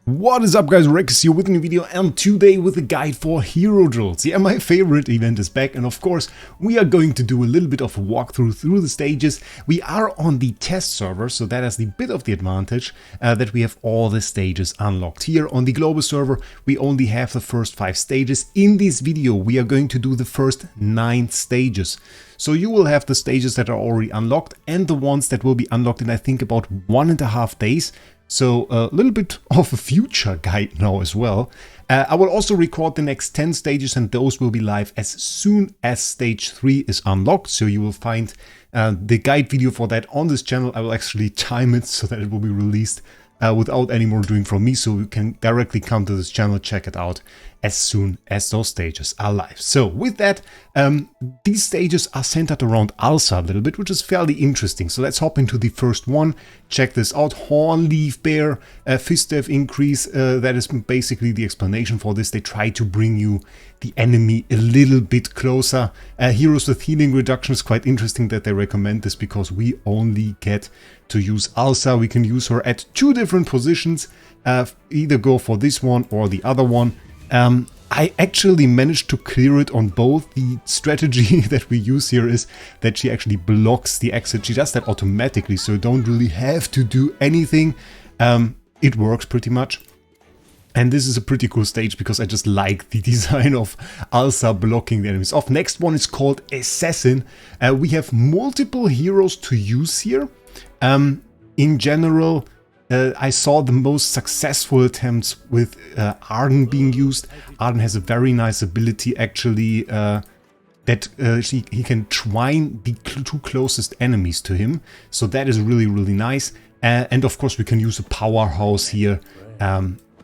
What is up guys, Wraec here with a new video, and today with a guide for hero drills. Yeah, my favorite event is back, and of course we are going to do a little bit of a walkthrough through the stages. We are on the test server, so that is the bit of the advantage that we have all the stages unlocked. Here on the global server we only have the first 5 stages. In this video we are going to do the first 9 stages. So you will have the stages that are already unlocked and the ones that will be unlocked in I think about 1.5 days. So a little bit of a future guide now as well. I will also record the next 10 stages, and those will be live as soon as stage 3 is unlocked. So you will find the guide video for that on this channel. I will actually time it so that it will be released without any more doing from me. So you can directly come to this channel, check it out as soon as those stages are live. So with that, these stages are centered around Alsa a little bit, which is fairly interesting. So let's hop into the first one. Check this out. Horn, Leaf Bear, Fist Dev increase. That is basically the explanation for this. They try to bring you the enemy a little bit closer. Heroes with healing reduction is quite interesting that they recommend this, because we only get to use Alsa. We can use her at 2 different positions. Either go for this one or the other one. I actually managed to clear it on both. The strategy that we use here is that she actually blocks the exit. She does that automatically, so you don't really have to do anything. It works pretty much. And this is a pretty cool stage because I just like the design of Alsa blocking the enemies off. Next one is called Assassin. We have multiple heroes to use here. In general, I saw the most successful attempts with Arden being used. Arden has a very nice ability actually that he can twine the 2 closest enemies to him. So that is really, really nice. And of course we can use a powerhouse here,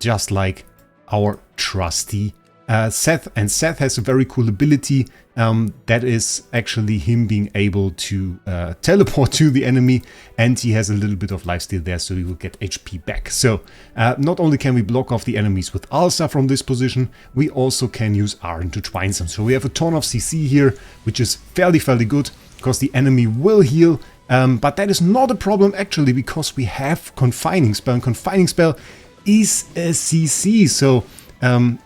just like our trusty Seth. And Seth has a very cool ability that is actually him being able to teleport to the enemy, and he has a little bit of lifesteal there, so he will get HP back. So not only can we block off the enemies with Alsa from this position, we also can use Arden to twine some. So we have a ton of CC here, which is fairly good, because the enemy will heal. But that is not a problem actually, because we have Confining Spell, and Confining Spell is a CC, so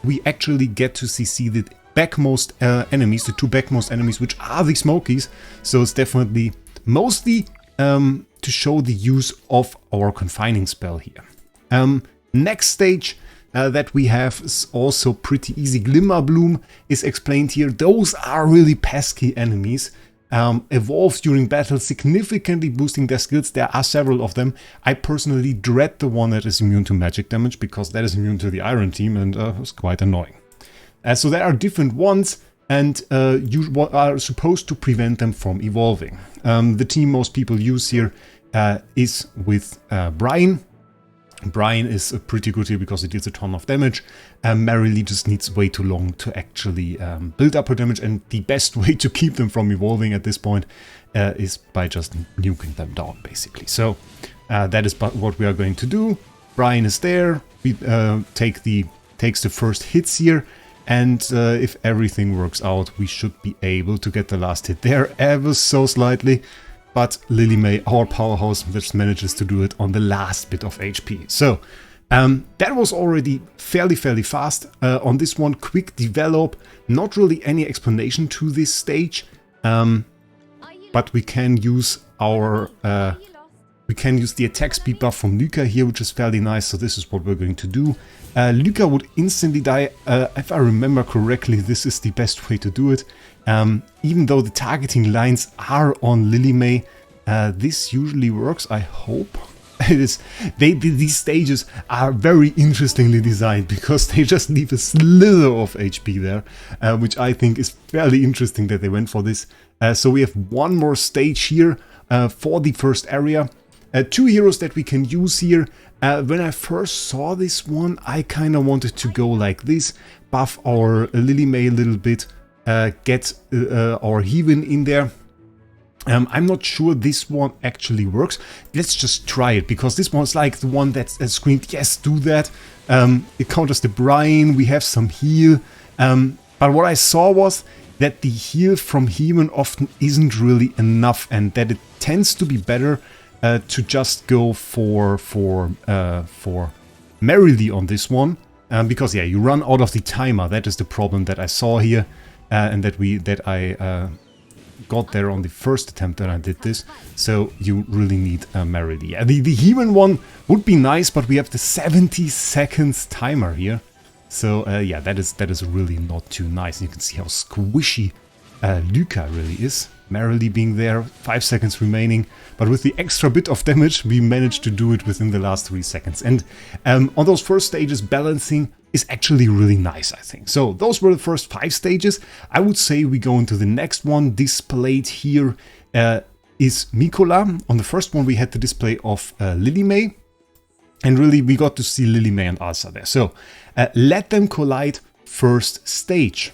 we actually get to CC the backmost enemies, the 2 backmost enemies, which are the Smokies. So it's definitely mostly to show the use of our Confining Spell here. Next stage that we have is also pretty easy. Glimmer Bloom is explained here. Those are really pesky enemies. Evolve during battle, significantly boosting their skills. There are several of them. I personally dread the one that is immune to magic damage, because that is immune to the Iron Team, and it's quite annoying. So there are different ones, and you are supposed to prevent them from evolving. The team most people use here is with Brian. Brian is pretty good here because it deals a ton of damage. Merrily just needs way too long to actually build up her damage, and the best way to keep them from evolving at this point is by just nuking them down, basically. So that is what we are going to do. Brian is there. We takes the first hits here, and if everything works out, we should be able to get the last hit there ever so slightly. But Lily May, our powerhouse, just manages to do it on the last bit of HP. So that was already fairly fast. On this one, quick develop. Not really any explanation to this stage, but we can use our the attack speed buff from Luca here, which is fairly nice. So this is what we're going to do. Luca would instantly die. If I remember correctly, this is the best way to do it. Even though the targeting lines are on Lily May, this usually works, I hope. It is. These stages are very interestingly designed, because they just leave a slither of HP there, which I think is fairly interesting that they went for this. So we have one more stage here for the first area. 2 heroes that we can use here. When I first saw this one, I kind of wanted to go like this, buff our Lily May a little bit, get our Heaven in there. I'm not sure this one actually works. Let's just try it, because this one's like the one that screamed, yes, do that. It counters the Brian, we have some heal. But what I saw was that the heal from Heaven often isn't really enough, and that it tends to be better to just go for merrily on this one. Because yeah, you run out of the timer. That is the problem that I saw here. And that I got there on the first attempt that I did this. So you really need merrily. Yeah, the human one would be nice, but we have the 70 seconds timer here. So yeah, that is really not too nice. You can see how squishy Luca really is. Merrily being there, 5 seconds remaining. But with the extra bit of damage, we managed to do it within the last 3 seconds. And on those first stages, balancing is actually really nice, I think. So those were the first 5 stages. I would say we go into the next one. Displayed here is Mikola. On the first one, we had the display of Lily May. And really, we got to see Lily May and Alsa there. So let them collide, first stage.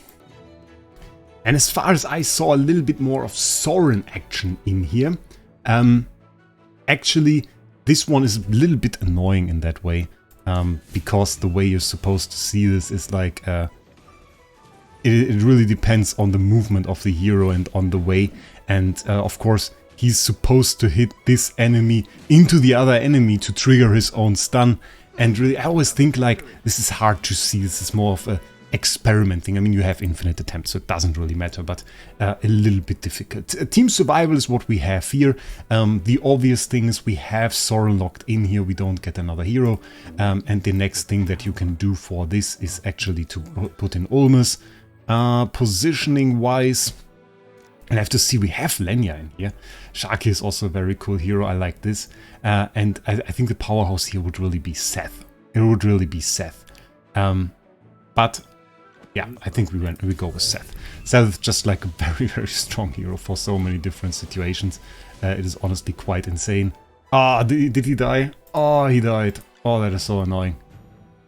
And as far as I saw a little bit more of Soren action in here, actually this one is a little bit annoying in that way, because the way you're supposed to see this is like, it really depends on the movement of the hero and on the way, and of course he's supposed to hit this enemy into the other enemy to trigger his own stun, and really I always think like this is hard to see, this is more of a experimenting. I mean, you have infinite attempts, so it doesn't really matter, but a little bit difficult. Team survival is what we have here. The obvious thing is we have Soren locked in here, we don't get another hero, and the next thing that you can do for this is actually to put in Ulmus. Positioning wise, and I have to see, we have Lenya in here. Shaki is also a very cool hero, I like this, and I think the powerhouse here would really be Seth. It would really be Seth. But yeah, I think we go with Seth. Seth is just like a very, very strong hero for so many different situations. It is honestly quite insane. Ah, did he die? Oh, he died. Oh, that is so annoying.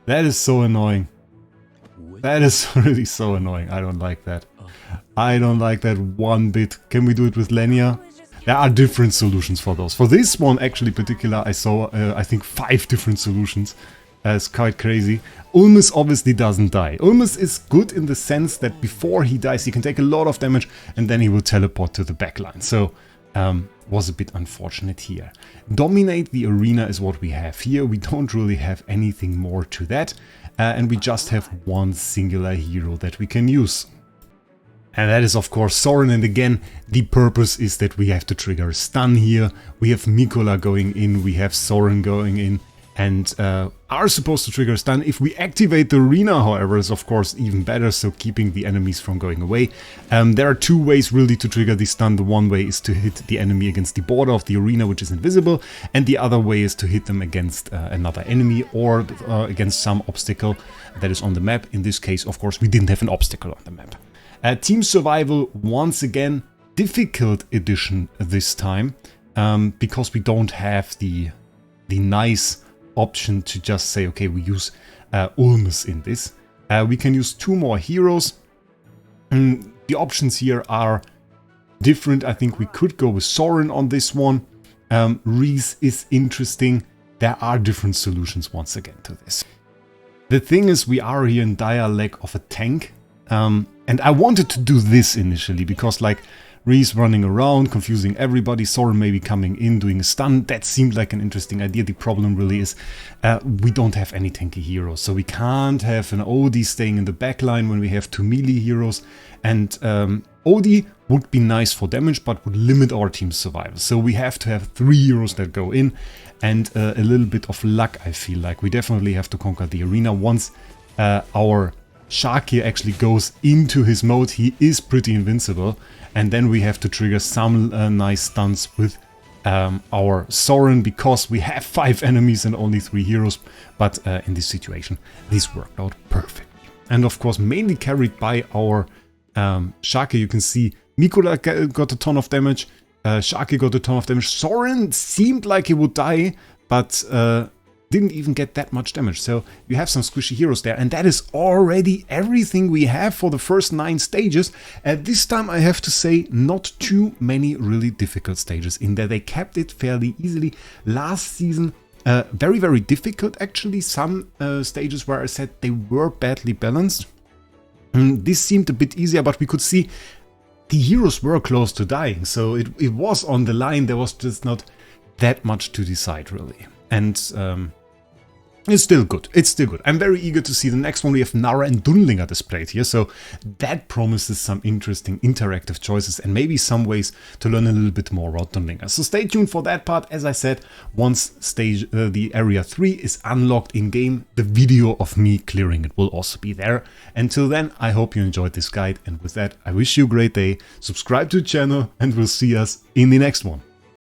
That is so annoying. That is really so annoying. I don't like that. I don't like that one bit. Can we do it with Lenya? There are different solutions for those. For this one, actually, particular, I saw, I think, 5 different solutions. It's quite crazy. Ulmus obviously doesn't die. Ulmus is good in the sense that before he dies, he can take a lot of damage and then he will teleport to the backline. So, was a bit unfortunate here. Dominate the arena is what we have here. We don't really have anything more to that. And we just have one singular hero that we can use. And that is of course Soren, and again the purpose is that we have to trigger a stun here. We have Mikola going in, we have Soren going in, and are supposed to trigger a stun. If we activate the arena, however, is of course even better, so keeping the enemies from going away. There are 2 ways really to trigger the stun. The one way is to hit the enemy against the border of the arena, which is invisible, and the other way is to hit them against another enemy or against some obstacle that is on the map. In this case, of course, we didn't have an obstacle on the map. Team survival, once again, difficult edition this time, because we don't have the nice option to just say, okay, we use Ulmus in this. We can use 2 more heroes. The options here are different. I think we could go with Soren on this one. Wraec is interesting. There are different solutions once again to this. The thing is, we are here in dire lack of a tank. And I wanted to do this initially because like Wraec running around, confusing everybody, Soren maybe coming in, doing a stun, that seemed like an interesting idea. The problem really is we don't have any tanky heroes, so we can't have an Odie staying in the backline when we have 2 melee heroes, and Odie would be nice for damage but would limit our team's survival. So we have to have 3 heroes that go in, and a little bit of luck, I feel like. We definitely have to conquer the arena once our Shark here actually goes into his mode. He is pretty invincible, and then we have to trigger some nice stuns with our Soren, because we have 5 enemies and only 3 heroes, but in this situation this worked out perfectly. And of course mainly carried by our Shark. You can see Mikola got a ton of damage, Sharky got a ton of damage, Soren seemed like he would die, but didn't even get that much damage. So you have some squishy heroes there, and that is already everything we have for the first 9 stages. At this time I have to say, not too many really difficult stages in there. They kept it fairly easily. Last season very, very difficult actually. Some stages where I said they were badly balanced. This seemed a bit easier, but we could see the heroes were close to dying, so it was on the line. There was just not that much to decide really. And It's still good. It's still good. I'm very eager to see the next one. We have Nara and Dunlinger displayed here, so that promises some interesting interactive choices and maybe some ways to learn a little bit more about Dunlinger. So stay tuned for that part. As I said, once the Area 3 is unlocked in-game, the video of me clearing it will also be there. Until then, I hope you enjoyed this guide, and with that, I wish you a great day. Subscribe to the channel, and we'll see us in the next one.